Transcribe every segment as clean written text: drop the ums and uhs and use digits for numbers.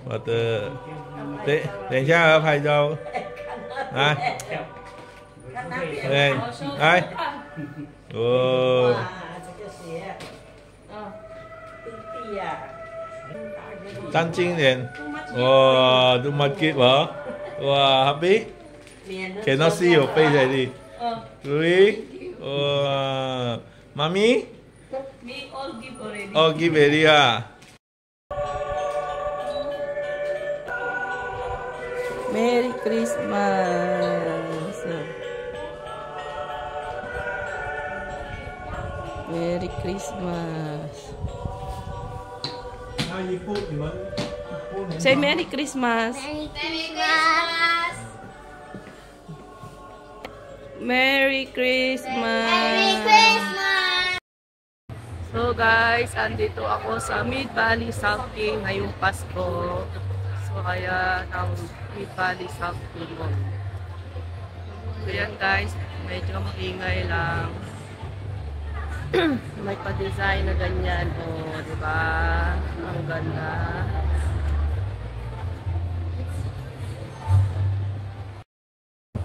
Father， 等一下要拍照，来，对，来，哦，站近点，哇，too much kid 喎，哇，happy，cannot see your face already，really，哇，媽咪 Me all give already.，all give already 啊。Merry Christmas. Merry Christmas. Say Merry Christmas. Merry Christmas. Merry Christmas. Merry Christmas. So guys, andito ako sa Mid Valley South King ngayong Pasko. So kaya ng Mid Valley South King mo. So yan guys, medyo maingay lang. May pa-design na ganyan, oh, di ba? Ang ganda.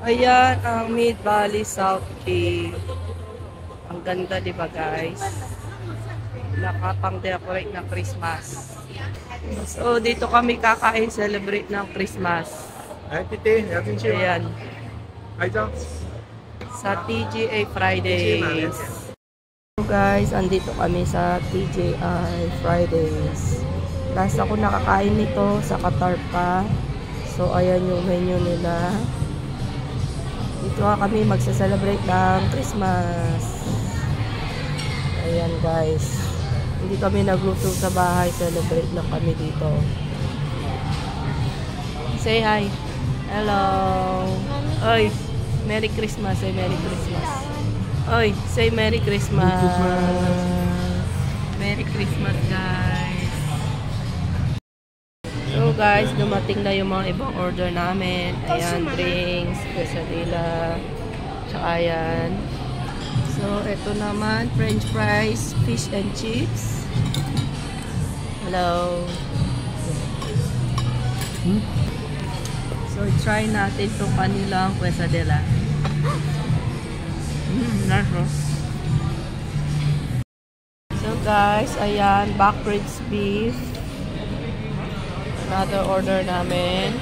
Ayan ang Mid Valley South King. Ang ganda, di ba guys? Nakapang-decorate na Christmas. So dito kami kakain, celebrate ng Christmas. Ay, titi, natin siya. Ayan. Ay, ito. Sa TGI Fridays. So guys, andito kami sa TGI Fridays. Last ako nakakain nito sa Qatar pa. So ayan yung menu nila. Dito kami magsa-celebrate ng Christmas. Ayan guys. Hindi kami nagluto sa bahay. Celebrate lang kami dito. Say hi. Hello. Oy. Merry Christmas. Say Merry Christmas. Oy. Say Merry Christmas. Merry Christmas guys. So guys, dumating na yung mga ibang order namin. Ayan, drinks, quesadilla, tsaka ayan. So, ito naman, french fries, fish and chips. Hello. So, try natin itong kanilang quesadilla. Nice. So, guys, ayan, back ribs beef. Another order namin.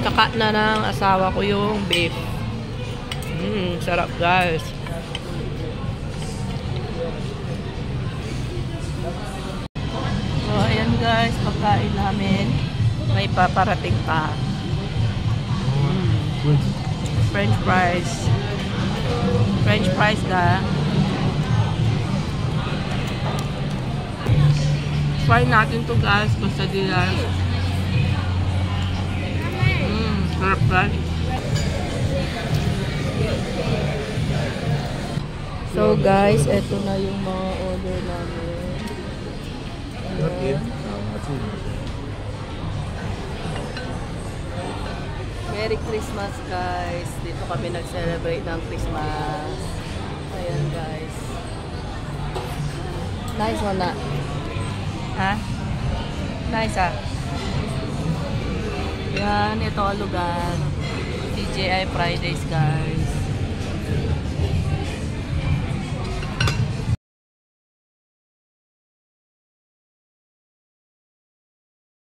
Kaka na ng asawa ko yung beef. Sarap guys. So ayan guys, pagkain namin. May paparating pa. French fries. French fries na. Try natin to guys, quesadillas. Sarap guys. So guys, eto na yung mga order namin. Merry Christmas guys. Dito kami nag-celebrate ng Christmas. Ayan guys. Nice one na. Ha? Nice ah. Yan, ito ang lugar. TGI Fridays guys.